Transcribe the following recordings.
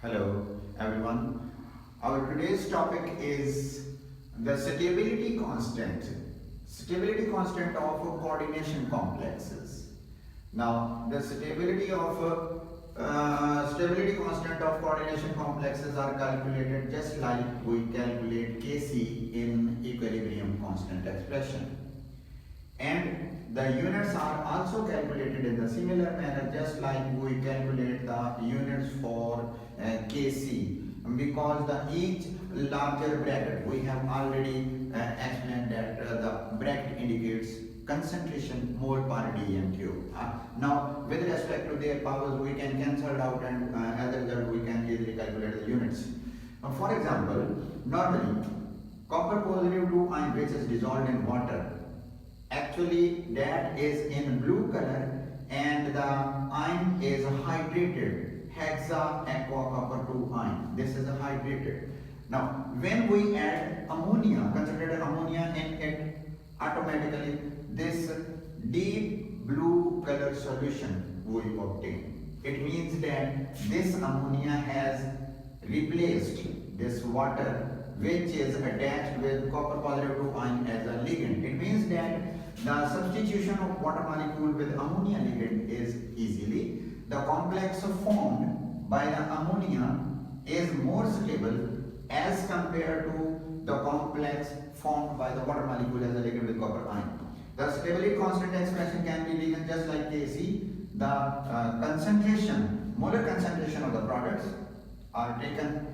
Hello everyone. Our today's topic is the stability constant. Stability constant of coordination complexes. Now the stability constant of coordination complexes are calculated just like we calculate Kc in equilibrium constant expression. And the units are also calculated in the similar manner just like we calculate the units for Kc, because each larger bracket we have already explained that the bracket indicates concentration mole per dm cube. Now with respect to their powers we can cancel out, and as a result we can easily calculate the units. For example, normally copper positive 2 ion which is dissolved in water, actually that is in blue color, and the ion is hydrated, hexa aqua copper 2 ion. This is a hydrated. Now when we add ammonia, concentrated ammonia in it, automatically this deep blue color solution we obtain. It means that this ammonia has replaced this water which is attached with copper positive 2 ion as a ligand. It means that the substitution of water molecule with ammonia ligand is easily. The complex formed by the ammonia is more stable as compared to the complex formed by the water molecule as a ligand with copper ion. The stability constant expression can be written just like Kc. The concentration, molar concentration of the products are taken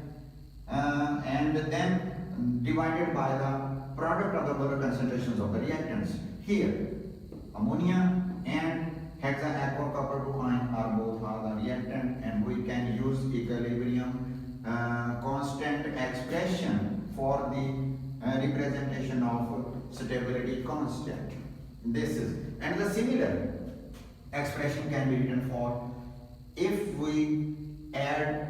and then divided by the product of the molar concentrations of the reactants. Here, ammonia and hexa aqua copper 2 ion are both are the reactant, and we can use equilibrium constant expression for the representation of stability constant. This is, and the similar expression can be written for if we add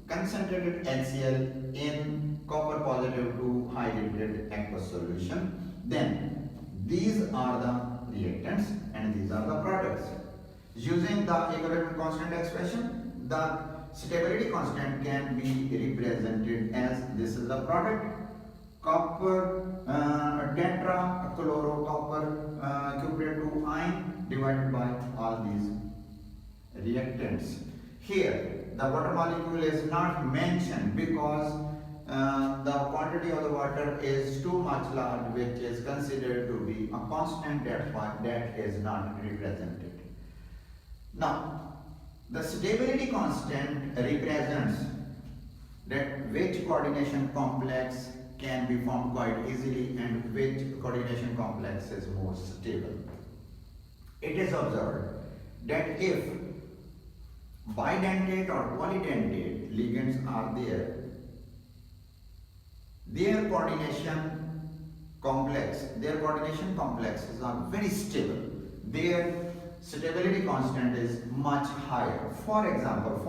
concentrated HCl in copper positive 2 hydrated aqueous solution, then these are the reactants and these are the products. Using the equilibrium constant expression, the stability constant can be represented as this is the product copper tetrachlorocopper cuprate 2 ion divided by all these reactants. Here the water molecule is not mentioned because the quantity of the water is too much large, which is considered to be a constant, that is not represented. Now the stability constant represents that which coordination complex can be formed quite easily and which coordination complex is more stable. It is observed that if bidentate or polydentate ligands are there, their coordination complexes are very stable. Their stability constant is much higher. For example,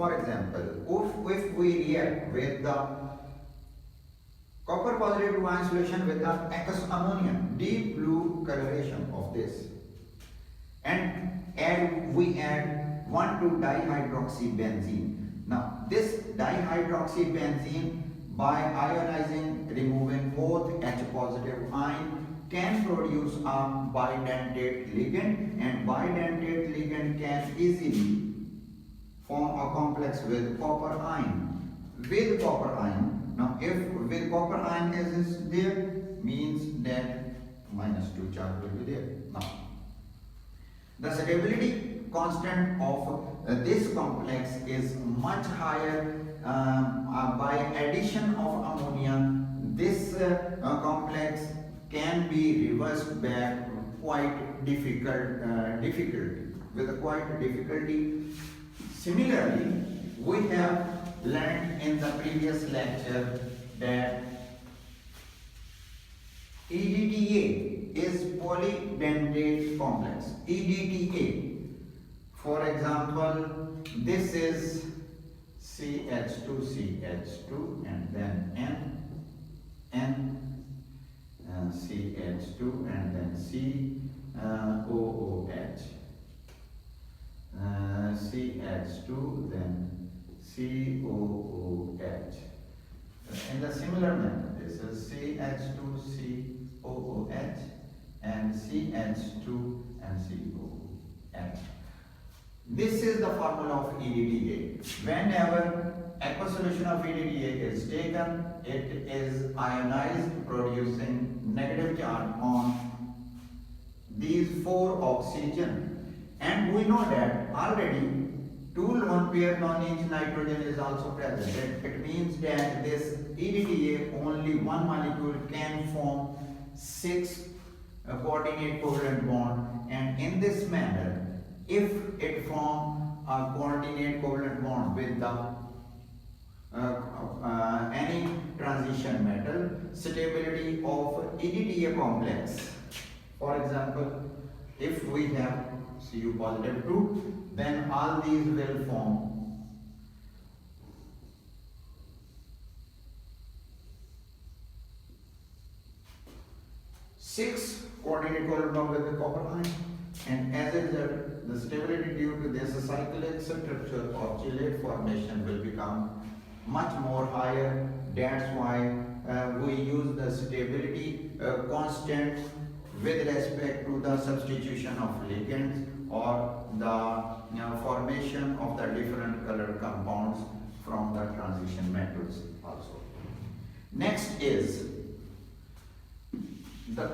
if we react with the copper positive 2 ion solution with the aqueous ammonia, deep blue coloration of this, and we add 1,2-dihydroxybenzene. Now this dihydroxybenzene, by ionizing, removing both H positive ion, can produce a bidentate ligand, and bidentate ligand can easily form a complex with copper ion. With copper ion, now if with copper ion is there, means that -2 charge will be there. Now the stability constant of this complex is much higher. By addition of ammonia, this complex can be reversed back quite with quite difficulty. Similarly, we have learned in the previous lecture that EDTA is polydentate complex. EDTA, for example, this is CH2 and then CH2 and then COOH, CH2 then COOH. in the similar manner, this is CH2COOH and CH2 and COOH. This is the formula of EDTA. Whenever aqueous solution of EDTA is taken, it is ionized, producing negative charge on these 4 oxygen. And we know that already 2 lone pairs on each nitrogen is also present. It means that this EDTA, only one molecule can form 6 coordinate covalent bond, and in this manner, if it form a coordinate covalent bond with the any transition metal, stability of EDTA complex, for example, if we have Cu positive 2, then all these will form six coordinate covalent bond with the copper ion, and as a result, the stability due to this cyclic structure of chelate formation will become much more higher. That's why we use the stability constant with respect to the substitution of ligands or the formation of the different color compounds from the transition metals also. Next is the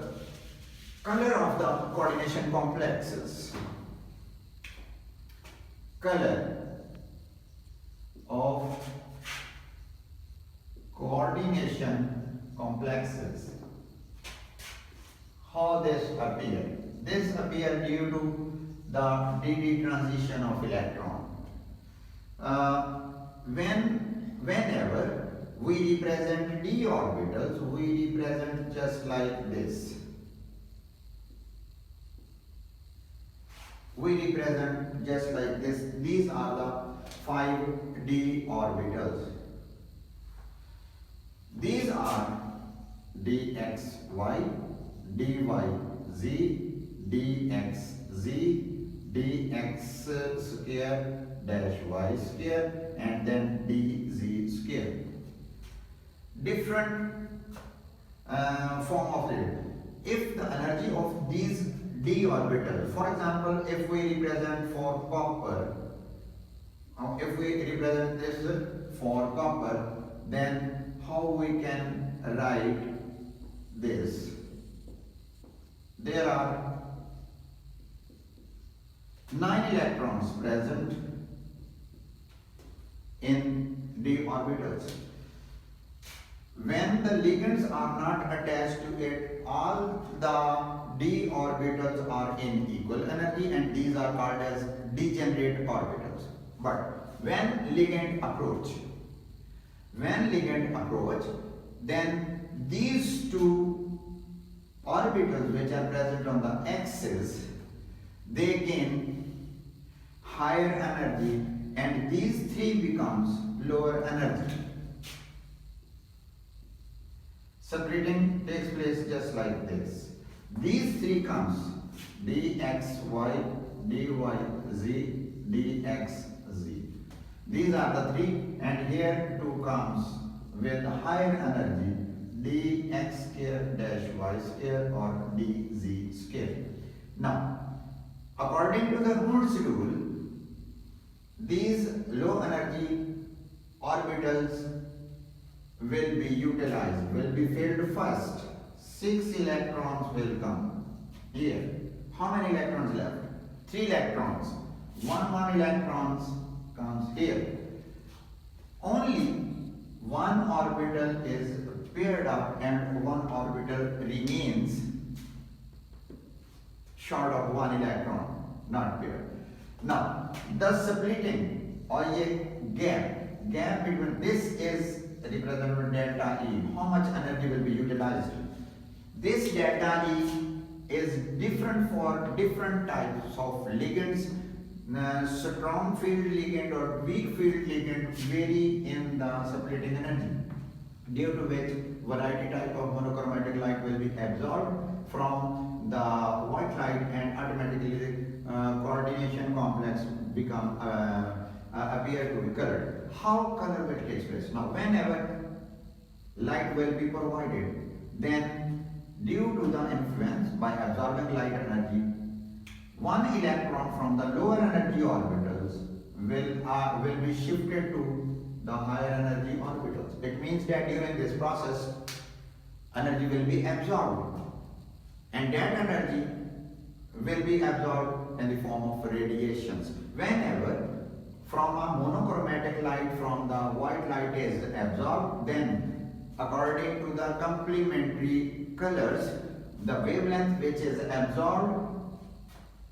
color of the coordination complexes. Color of coordination complexes. How this appear? This appear due to the dd transition of electron. Whenever we represent d orbitals, we represent just like this. We represent just like this. These are the 5d orbitals. These are dxy, dyz, dxz, dx square dash y square, and then dz square. Different form of it. If the energy of these d orbitals, for example, if we represent for copper, if we represent this for copper, then how we can write this? There are 9 electrons present in d orbitals. When the ligands are not attached to it, all the d orbitals are in equal energy, and these are called as degenerate orbitals. But when ligand approach, then these 2 orbitals which are present on the axis, they gain higher energy, and these 3 becomes lower energy. Splitting takes place just like this. These 3 comes dxy, dyz, dxz. These are the 3, and here 2 comes with higher energy, dx square dash y square or dz square. Now, according to the Hund's rule, these low energy orbitals will be utilized, will be filled first. 6 electrons will come here. How many electrons left? 3 electrons. One electrons comes here. Only one orbital is paired up and one orbital remains short of 1 electron, not paired. Now, the splitting or a gap between this is represented by delta E. How much energy will be utilized? This delta E is different for different types of ligands. Strong field ligand or weak field ligand vary in the splitting energy, due to which variety type of monochromatic light will be absorbed from the white light, and automatically coordination complex become appear to be colored. How color will take place? Now, whenever light will be provided. Then, due to the influence by absorbing light energy, one electron from the lower energy orbitals will be shifted to the higher energy orbitals. It means that during this process, energy will be absorbed, and that energy will be absorbed in the form of radiations. Whenever from a monochromatic light from the white light is absorbed, then according to the complementary colors, the wavelength which is absorbed,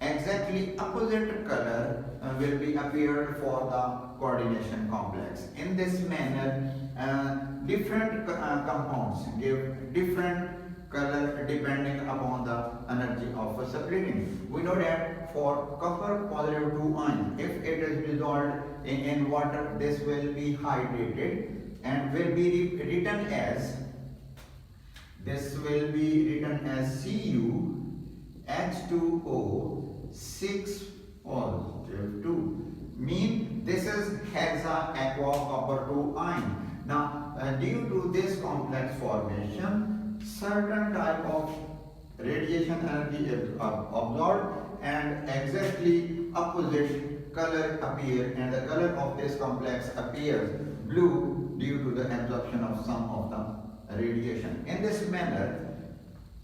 exactly opposite color will be appeared for the coordination complex. In this manner, different compounds give different color depending upon the energy of splitting. We know that for copper positive 2 ion, if it is dissolved in water, this will be hydrated and will be written as Cu H2O 6 positive 2. Mean this is hexa aqua copper 2 ion. Now due to this complex formation, certain type of radiation energy is absorbed and exactly opposite color appear, and the color of this complex appears blue due to the absorption of some of the radiation. In this manner,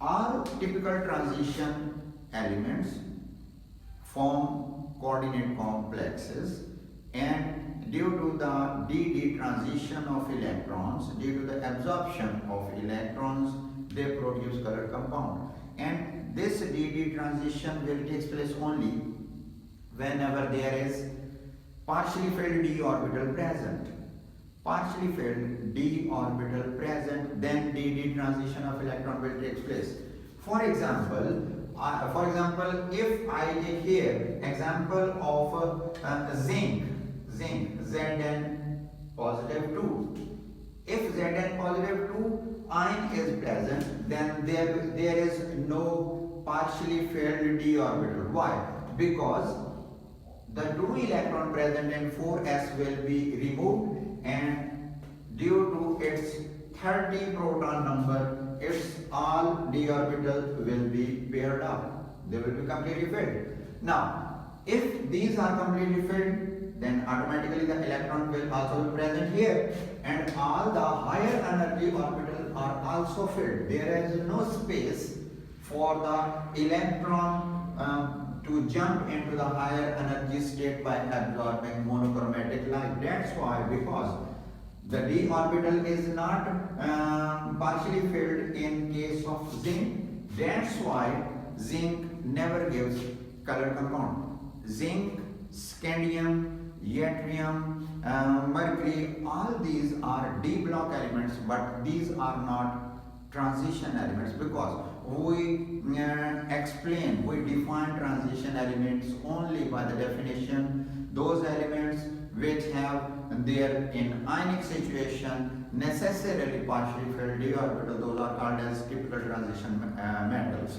all typical transition elements form coordinate complexes, and due to the dd transition of electrons, due to the absorption of electrons, they produce color compound. And this dd transition will take place only whenever there is partially filled d orbital present. Partially filled d orbital present, then dd transition of electron will take place. For example, if I take here example of zinc, Zn positive 2. If Zn positive 2 ion is present, then there is no partially filled d orbital. Why? Because the 2 electron present in 4s will be removed, and due to its 30 proton number, its all d orbitals will be paired up. They will be completely filled. Now, if these are completely filled, then automatically the electron will also be present here, and all the higher energy orbitals are also filled. There is no space for the electron to jump into the higher energy state by absorbing monochromatic light. That's why, because the d orbital is not partially filled in case of zinc. That's why zinc never gives color compound. Zinc, scandium, yttrium, mercury, all these are d block elements, but these are not transition elements, because we define transition elements only by the definition. Those elements which have their in ionic situation necessarily partially filled d orbital, those are called as typical transition metals.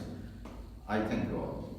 I think so.